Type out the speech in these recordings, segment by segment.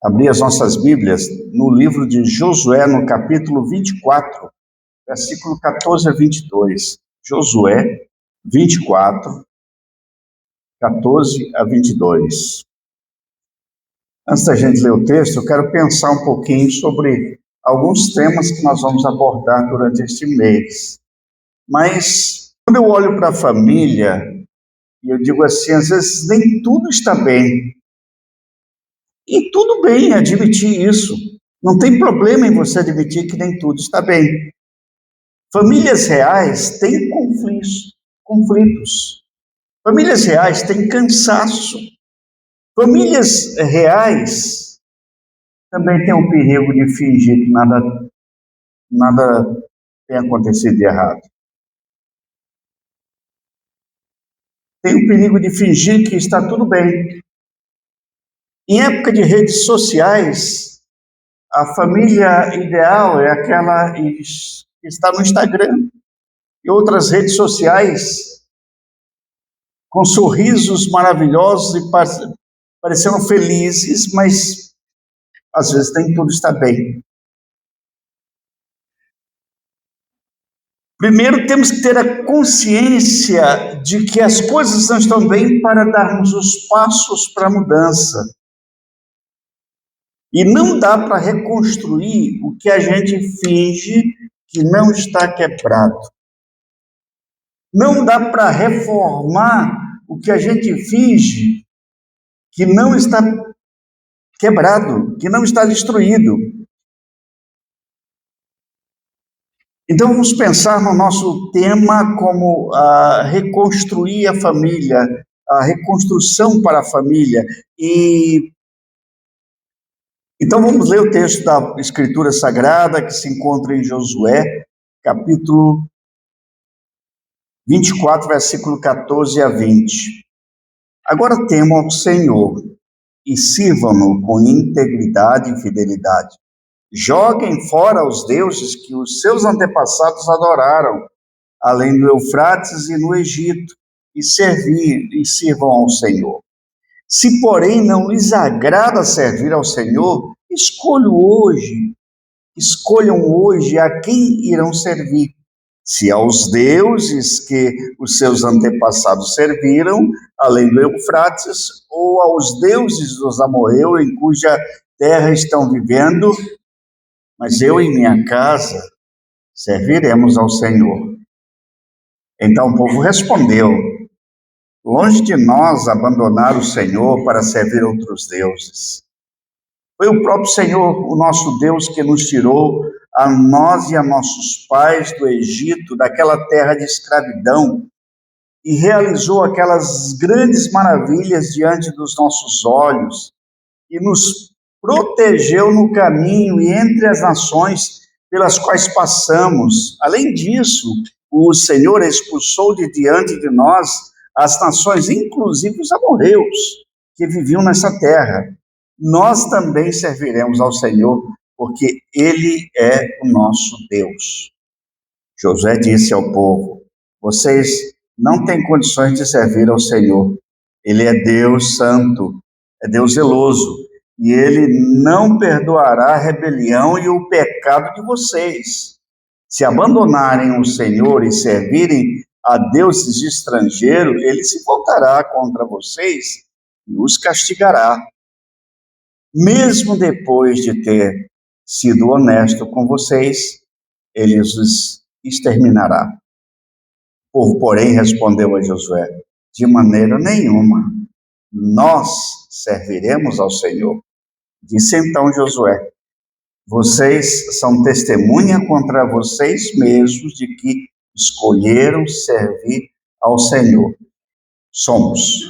abrir as nossas Bíblias no livro de Josué, no capítulo 24, versículo 14 a 22. Josué 24, 14 a 22. Antes da gente ler o texto, eu quero pensar um pouquinho sobre alguns temas que nós vamos abordar durante este mês. Mas, quando eu olho para a família, e eu digo assim, às vezes nem tudo está bem. E tudo bem admitir isso. Não tem problema em você admitir que nem tudo está bem. Famílias reais têm conflitos. Famílias reais têm cansaço. Famílias reais também têm o perigo de fingir que nada tem acontecido de errado. Tem o perigo de fingir que está tudo bem. Em época de redes sociais, a família ideal é aquela que está no Instagram e outras redes sociais, com sorrisos maravilhosos e parecendo felizes, mas às vezes nem tudo está bem. Primeiro, temos que ter a consciência de que as coisas não estão bem para darmos os passos para a mudança. E não dá para reconstruir o que a gente finge que não está quebrado. Não dá para reformar o que a gente finge que não está quebrado, que não está destruído. Então vamos pensar no nosso tema como reconstruir a família, a reconstrução para a família. Então vamos ler o texto da Escritura Sagrada que se encontra em Josué, capítulo 24, versículo 14 a 20. Agora temam ao Senhor e sirvam-no com integridade e fidelidade. Joguem fora os deuses que os seus antepassados adoraram, além do Eufrates e no Egito, e sirvam ao Senhor. Se, porém, não lhes agrada servir ao Senhor, escolham hoje a quem irão servir. Se aos deuses que os seus antepassados serviram, além do Eufrates, ou aos deuses dos amorreus em cuja terra estão vivendo, mas eu e minha casa serviremos ao Senhor. Então o povo respondeu: longe de nós abandonar o Senhor para servir outros deuses. Foi o próprio Senhor, o nosso Deus, que nos tirou, a nós e a nossos pais, do Egito, daquela terra de escravidão, e realizou aquelas grandes maravilhas diante dos nossos olhos, e nos protegeu no caminho e entre as nações pelas quais passamos. Além disso, o Senhor expulsou de diante de nós as nações, inclusive os amorreus, que viviam nessa terra. Nós também serviremos ao Senhor, porque Ele é o nosso Deus. Josué disse ao povo: vocês não têm condições de servir ao Senhor. Ele é Deus santo, é Deus zeloso, e Ele não perdoará a rebelião e o pecado de vocês. Se abandonarem o Senhor e servirem a deuses estrangeiros, Ele se voltará contra vocês e os castigará. Mesmo depois de ter sido honesto com vocês, Ele os exterminará. O povo, porém, respondeu a Josué: de maneira nenhuma, nós serviremos ao Senhor. Disse então Josué: vocês são testemunha contra vocês mesmos de que escolheram servir ao Senhor. Somos,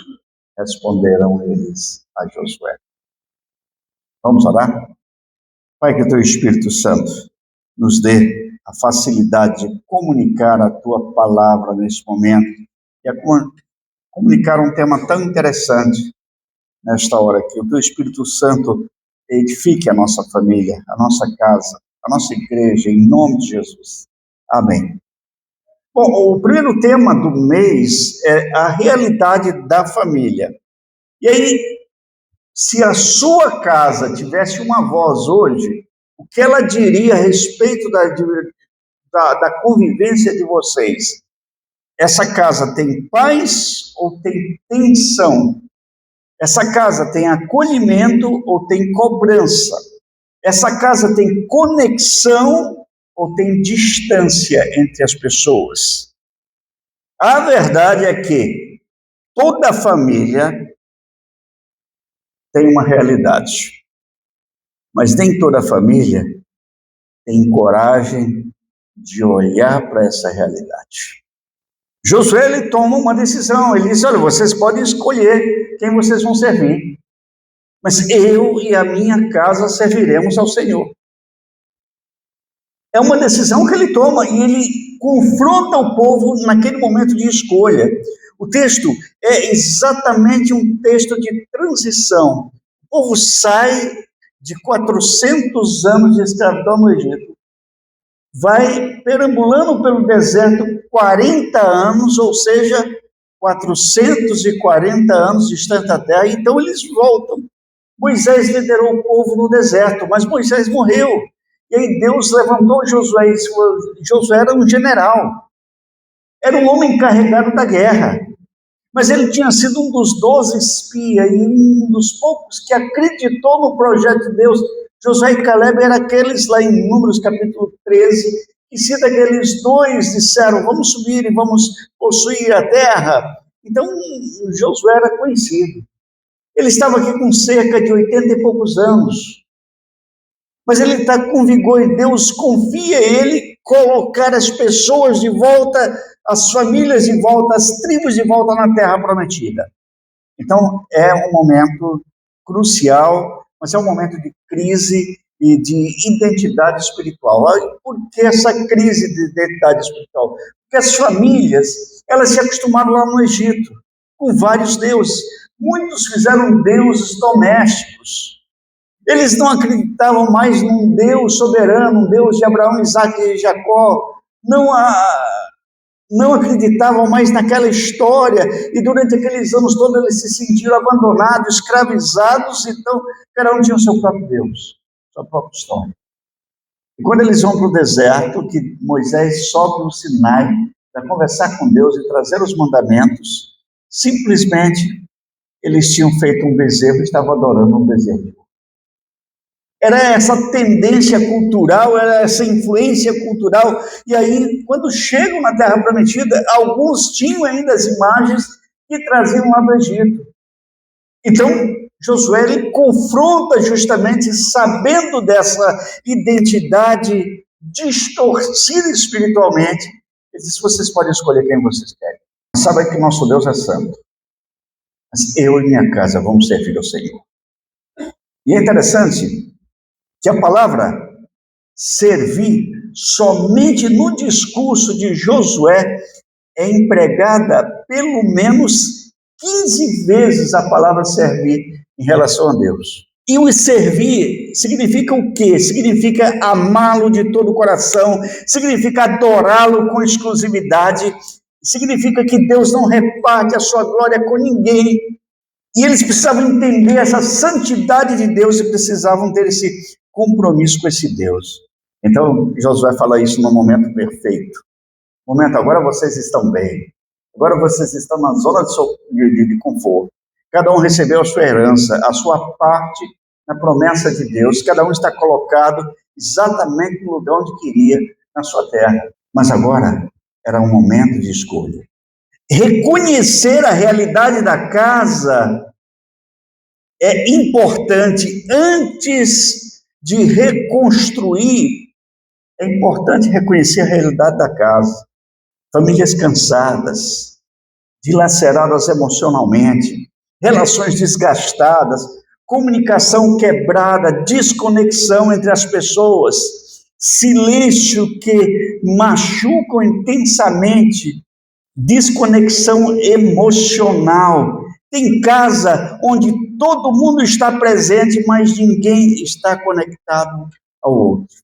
responderam eles a Josué. Vamos orar? Pai, que o Teu Espírito Santo nos dê a facilidade de comunicar a Tua palavra neste momento e a comunicar um tema tão interessante nesta hora, que o Teu Espírito Santo edifique a nossa família, a nossa casa, a nossa igreja, em nome de Jesus. Amém. Bom, o primeiro tema do mês é a realidade da família. E aí, Se a sua casa tivesse uma voz hoje, o que ela diria a respeito da convivência de vocês? Essa casa tem paz ou tem tensão? Essa casa tem acolhimento ou tem cobrança? Essa casa tem conexão ou tem distância entre as pessoas? A verdade é que toda família tem uma realidade, mas nem toda família tem coragem de olhar para essa realidade. Josué, ele toma uma decisão, ele diz, olha, vocês podem escolher quem vocês vão servir, mas eu e a minha casa serviremos ao Senhor. É uma decisão que ele toma e ele confronta o povo naquele momento de escolha. O texto é exatamente um texto de transição. O povo sai de 400 anos de escravidão no Egito, vai perambulando pelo deserto 40 anos, ou seja, 440 anos distante da terra, então eles voltam. Moisés liderou o povo no deserto, mas Moisés morreu. E aí Deus levantou Josué. Josué era um general, era um homem encarregado da guerra, mas ele tinha sido um dos 12 espias e um dos poucos que acreditou no projeto de Deus. Josué e Caleb eram aqueles lá em Números capítulo 13, que se daqueles dois disseram, vamos subir e vamos possuir a terra. Então, Josué era conhecido. Ele estava aqui com cerca de 80 e poucos anos, mas ele está com vigor e Deus confia ele colocar as pessoas de volta, as famílias de volta, as tribos de volta na terra prometida. Então, é um momento crucial, mas é um momento de crise e de identidade espiritual. Por que essa crise de identidade espiritual? Porque as famílias, elas se acostumaram lá no Egito, com vários deuses. Muitos fizeram deuses domésticos. Eles não acreditavam mais num Deus soberano, um Deus de Abraão, Isaac e Jacó. Não acreditavam mais naquela história. E durante aqueles anos todos eles se sentiram abandonados, escravizados. Então, cada um tinha o seu próprio Deus, sua própria história. E quando eles vão para o deserto, que Moisés sobe no Sinai para conversar com Deus e trazer os mandamentos, simplesmente eles tinham feito um bezerro e estavam adorando um bezerro. Era essa tendência cultural, era essa influência cultural. E aí, quando chegam na Terra Prometida, alguns tinham ainda as imagens que traziam lá do Egito. Então, Josué, ele confronta justamente, sabendo dessa identidade distorcida espiritualmente, ele diz, vocês podem escolher quem vocês querem. Sabe que nosso Deus é santo. Mas eu e minha casa vamos servir ao Senhor. E é interessante que a palavra servir, somente no discurso de Josué, é empregada pelo menos 15 vezes a palavra servir em relação a Deus. E o servir significa o quê? Significa amá-lo de todo o coração, significa adorá-lo com exclusividade, significa que Deus não reparte a sua glória com ninguém. E eles precisavam entender essa santidade de Deus e precisavam ter esse compromisso com esse Deus. Então, Josué fala isso no momento perfeito. Momento, agora vocês estão bem. Agora vocês estão na zona de conforto. Cada um recebeu a sua herança, a sua parte na promessa de Deus. Cada um está colocado exatamente no lugar onde queria, na sua terra. Mas agora era um momento de escolha. Reconhecer a realidade da casa é importante. Antes de reconstruir, é importante reconhecer a realidade da casa. Famílias cansadas, dilaceradas emocionalmente, relações desgastadas, comunicação quebrada, desconexão entre as pessoas, silêncio que machucam intensamente, desconexão emocional. Tem casa onde todo mundo está presente, mas ninguém está conectado ao outro.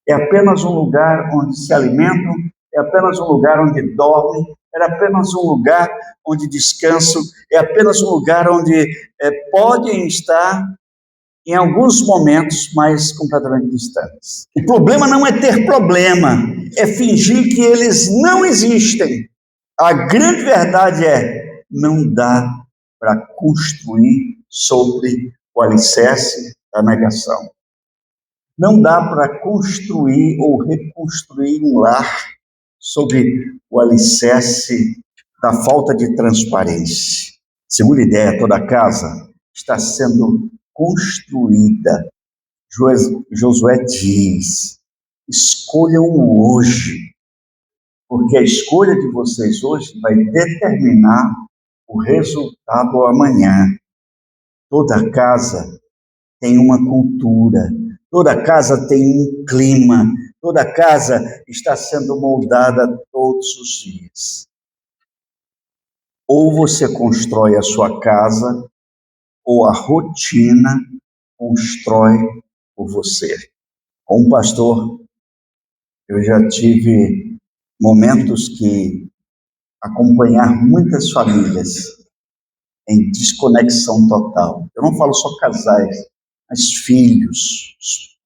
É apenas um lugar onde se alimentam, é apenas um lugar onde dormem, era apenas um lugar onde descanso, é apenas um lugar onde podem estar, em alguns momentos, mas completamente distantes. O problema não é ter problema, é fingir que eles não existem. A grande verdade é, não dá para construir sobre o alicerce da negação. Não dá para construir ou reconstruir um lar sobre o alicerce da falta de transparência. Segunda ideia, toda casa está sendo construída. Josué diz, escolham hoje, porque a escolha de vocês hoje vai determinar o resultado amanhã. Toda casa tem uma cultura, toda casa tem um clima, toda casa está sendo moldada todos os dias. Ou você constrói a sua casa, ou a rotina constrói por você. Como pastor, eu já tive momentos que acompanhar muitas famílias em desconexão total. Eu não falo só casais, mas filhos,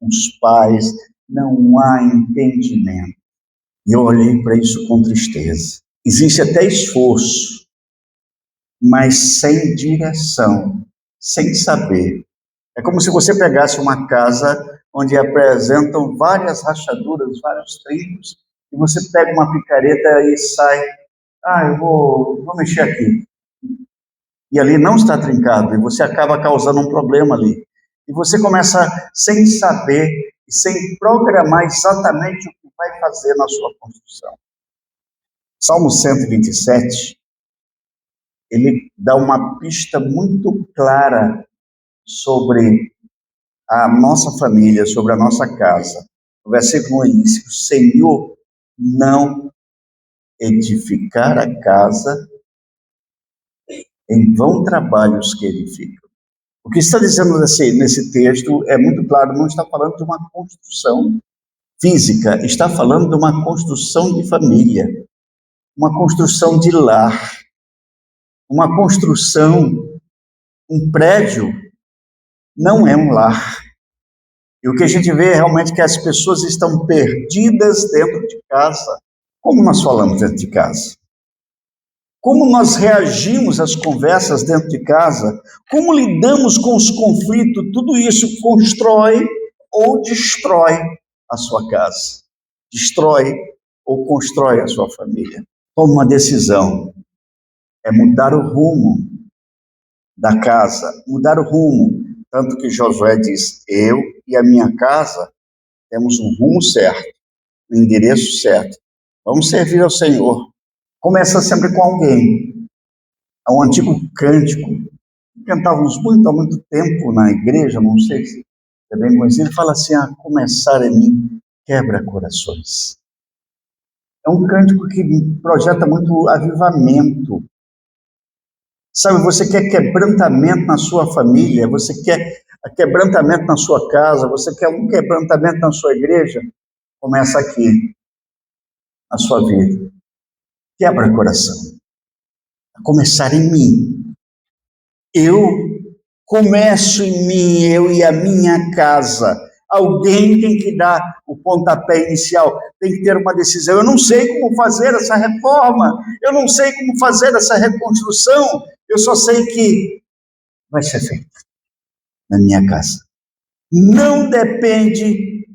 os pais, não há entendimento. E eu olhei para isso com tristeza. Existe até esforço, mas sem direção, sem saber. É como se você pegasse uma casa onde apresentam várias rachaduras, vários trincos, e você pega uma picareta e sai, eu vou mexer aqui. E ali não está trincado, e você acaba causando um problema ali. E você começa sem saber e sem programar exatamente o que vai fazer na sua construção. Salmo 127, ele dá uma pista muito clara sobre a nossa família, sobre a nossa casa. O versículo 1 diz: o Senhor não edificar a casa, em vão trabalhos que edificam. O que está dizendo nesse texto é muito claro, não está falando de uma construção física, está falando de uma construção de família, uma construção de lar, uma construção, um prédio não é um lar. E o que a gente vê é realmente que as pessoas estão perdidas dentro de casa. Como nós falamos dentro de casa? Como nós reagimos às conversas dentro de casa? Como lidamos com os conflitos? Tudo isso constrói ou destrói a sua casa. Destrói ou constrói a sua família. Toma uma decisão. É mudar o rumo da casa. Mudar o rumo. Tanto que Josué diz, eu e a minha casa temos um rumo certo, um endereço certo. Vamos servir ao Senhor. Começa sempre com alguém. Há um antigo cântico, que cantávamos há muito tempo na igreja, não sei se é bem conhecido, fala assim, começar em mim quebra corações. É um cântico que projeta muito avivamento. Sabe, você quer quebrantamento na sua família, você quer quebrantamento na sua casa, você quer um quebrantamento na sua igreja? Começa aqui, na sua vida. Quebra coração. A começar em mim. Eu começo em mim, eu e a minha casa. Alguém tem que dar o pontapé inicial, tem que ter uma decisão. Eu não sei como fazer essa reforma, eu não sei como fazer essa reconstrução, eu só sei que vai ser feito na minha casa. Não depende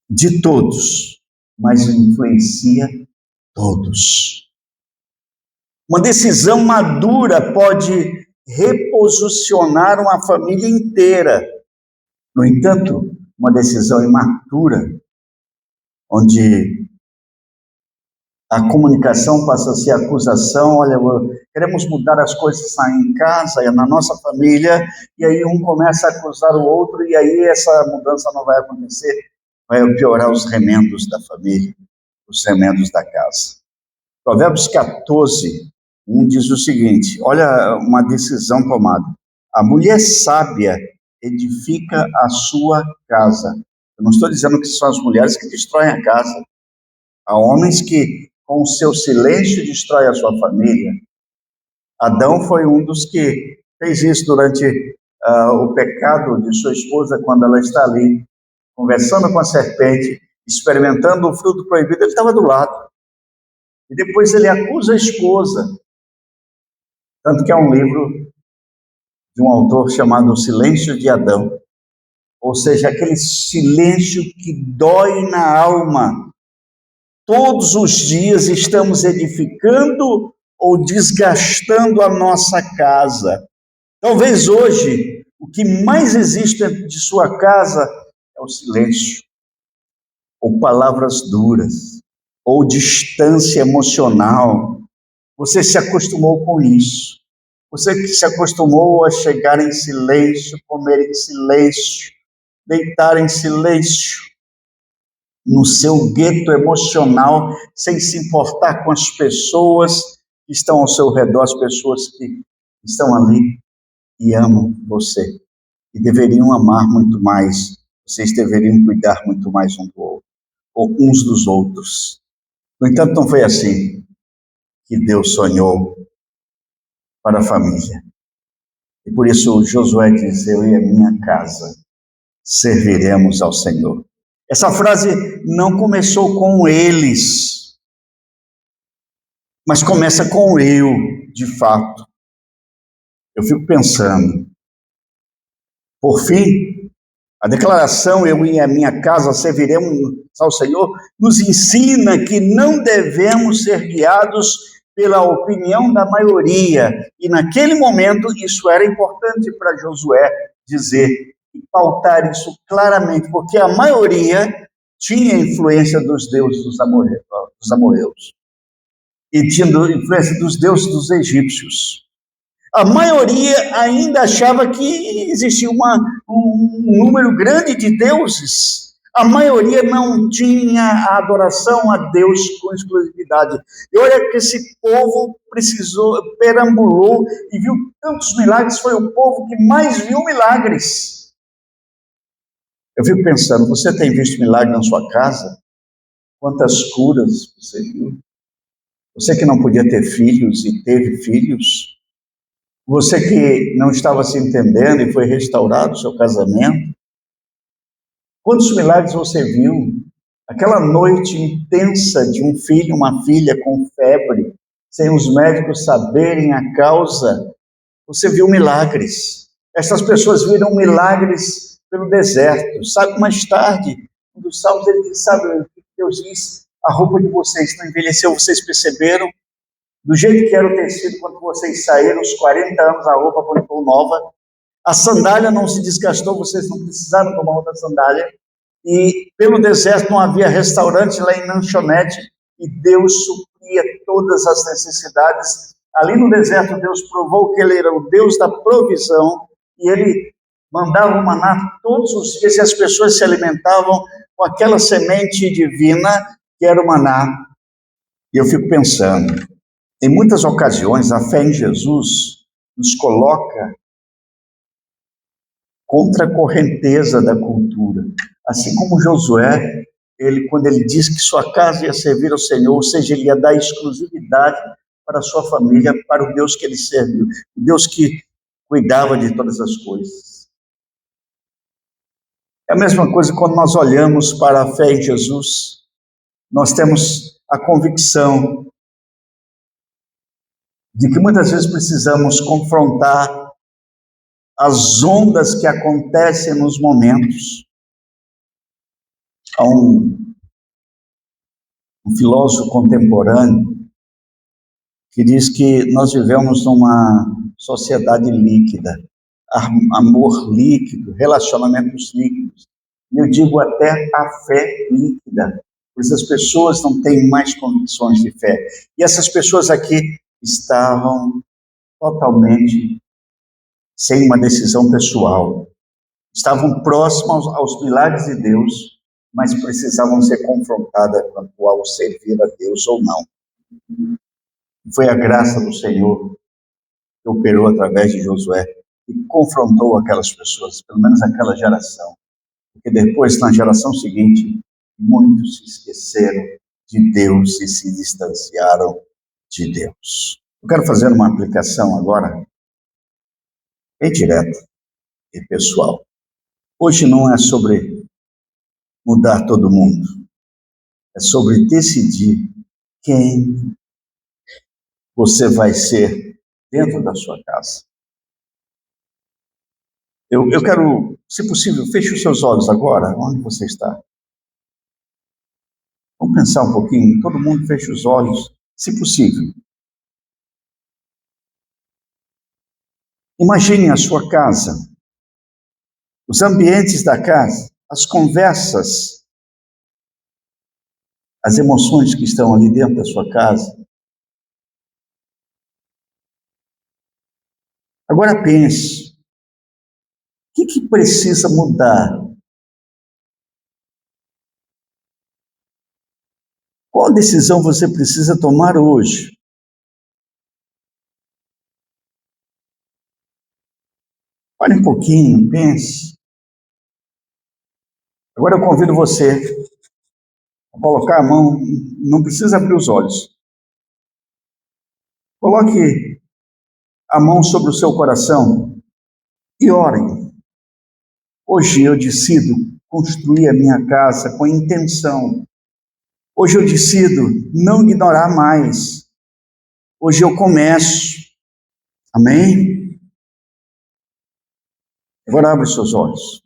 de todos, mas influencia todos. Uma decisão madura pode reposicionar uma família inteira. No entanto, uma decisão imatura, onde a comunicação passa a ser acusação, olha, queremos mudar as coisas em casa, na nossa família, e aí um começa a acusar o outro, e aí essa mudança não vai acontecer, vai piorar os remendos da família, os remendos da casa. Provérbios 14, 1 diz o seguinte, olha uma decisão tomada. A mulher sábia edifica a sua casa. Eu não estou dizendo que são as mulheres que destroem a casa. Há homens que com o seu silêncio, destrói a sua família. Adão foi um dos que fez isso durante o pecado de sua esposa, quando ela está ali, conversando com a serpente, experimentando o fruto proibido, ele estava do lado. E depois ele acusa a esposa. Tanto que há um livro de um autor chamado O Silêncio de Adão. Ou seja, aquele silêncio que dói na alma. Todos os dias estamos edificando ou desgastando a nossa casa. Talvez hoje, o que mais existe dentro de sua casa é o silêncio, ou palavras duras, ou distância emocional. Você se acostumou com isso. Você que se acostumou a chegar em silêncio, comer em silêncio, deitar em silêncio, no seu gueto emocional, sem se importar com as pessoas que estão ao seu redor, as pessoas que estão ali e amam você. E deveriam amar muito mais. Vocês deveriam cuidar muito mais um do outro, ou uns dos outros. No entanto, não foi assim que Deus sonhou para a família. E por isso Josué diz: eu e a minha casa serviremos ao Senhor. Essa frase não começou com eles, mas começa com eu, de fato. Eu fico pensando, por fim, a declaração eu e a minha casa serviremos ao Senhor nos ensina que não devemos ser guiados pela opinião da maioria. E naquele momento isso era importante para Josué dizer e pautar isso claramente, porque a maioria tinha influência dos deuses dos amorreus e tinha influência dos deuses dos egípcios. A maioria ainda achava que existia um número grande de deuses. A maioria não tinha a adoração a Deus com exclusividade. E olha que esse povo perambulou e viu tantos milagres, foi o povo que mais viu milagres. Eu fico pensando, você tem visto milagre na sua casa? Quantas curas você viu? Você que não podia ter filhos e teve filhos? Você que não estava se entendendo e foi restaurado o seu casamento? Quantos milagres você viu? Aquela noite intensa de um filho, uma filha com febre, sem os médicos saberem a causa, você viu milagres. Essas pessoas viram milagres pelo deserto. Sabe, mais tarde, um dos salmos, ele diz, sabe o que Deus diz? A roupa de vocês não envelheceu, vocês perceberam? Do jeito que era o tecido quando vocês saíram, os 40 anos, a roupa ficou nova. A sandália não se desgastou, vocês não precisaram tomar outra sandália. E pelo deserto não havia restaurante lá em lanchonete, e Deus supria todas as necessidades. Ali no deserto, Deus provou que Ele era o Deus da provisão, e Ele mandava o maná todos os dias, e as pessoas se alimentavam com aquela semente divina, que era o maná. E eu fico pensando, em muitas ocasiões, a fé em Jesus nos coloca contra a correnteza da cultura. Assim como Josué, quando ele diz que sua casa ia servir ao Senhor, ou seja, ele ia dar exclusividade para a sua família, para o Deus que ele serviu, o Deus que cuidava de todas as coisas. É a mesma coisa quando nós olhamos para a fé em Jesus, nós temos a convicção de que muitas vezes precisamos confrontar as ondas que acontecem nos momentos. Há um filósofo contemporâneo que diz que nós vivemos numa sociedade líquida, amor líquido, relacionamentos líquidos. E eu digo até a fé líquida, pois as pessoas não têm mais condições de fé. E essas pessoas aqui estavam totalmente sem uma decisão pessoal. Estavam próximos aos milagres de Deus, mas precisavam ser confrontadas quanto ao servir a Deus ou não. Foi a graça do Senhor que operou através de Josué e confrontou aquelas pessoas, pelo menos aquela geração. Porque depois, na geração seguinte, muitos se esqueceram de Deus e se distanciaram de Deus. Eu quero fazer uma aplicação agora, bem direta e pessoal. Hoje não é sobre mudar todo mundo, é sobre decidir quem você vai ser dentro da sua casa. Eu quero, se possível, feche os seus olhos agora, onde você está. Vamos pensar um pouquinho, todo mundo feche os olhos, se possível. Imagine a sua casa, os ambientes da casa, as conversas, as emoções que estão ali dentro da sua casa. Agora pense, o que precisa mudar? Qual decisão você precisa tomar hoje? Pare um pouquinho, pense. Agora eu convido você a colocar a mão, não precisa abrir os olhos. Coloque a mão sobre o seu coração e ore. Hoje eu decido construir a minha casa com intenção. Hoje eu decido não ignorar mais. Hoje eu começo. Amém? Agora abre seus olhos.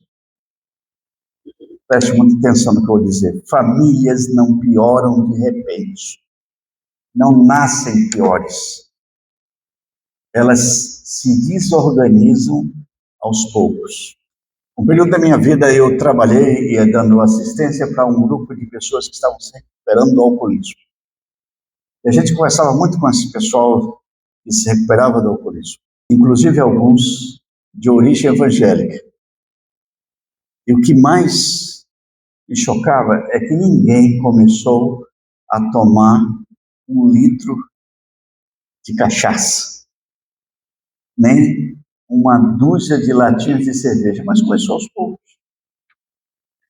Preste muita atenção no que eu vou dizer. Famílias não pioram de repente. Não nascem piores. Elas se desorganizam aos poucos. Um período da minha vida eu trabalhei dando assistência para um grupo de pessoas que estavam se recuperando do alcoolismo. E a gente conversava muito com esse pessoal que se recuperava do alcoolismo, inclusive alguns de origem evangélica. E o que mais me chocava é que ninguém começou a tomar 1 litro de cachaça, nem uma dúzia de latinhas de cerveja, mas começou aos poucos.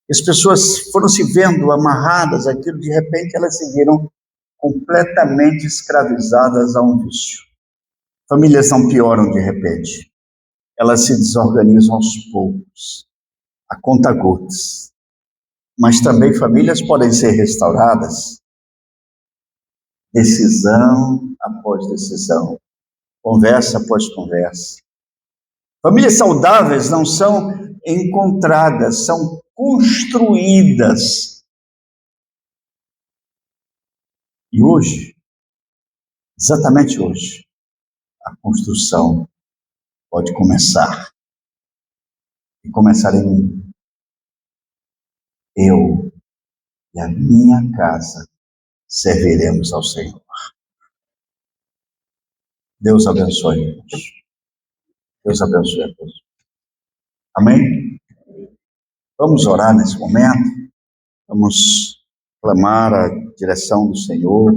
As pessoas foram se vendo amarradas àquilo, de repente elas se viram completamente escravizadas a um vício. Famílias não pioram de repente, elas se desorganizam aos poucos, a conta-gotas. Mas também famílias podem ser restauradas, decisão após decisão, conversa após conversa. Famílias saudáveis não são encontradas, são construídas. E hoje, exatamente hoje, a construção pode começar. E começar em mim. Eu e a minha casa serviremos ao Senhor. Deus abençoe, irmãos. Deus abençoe a todos. Amém? Vamos orar nesse momento. Vamos clamar a direção do Senhor.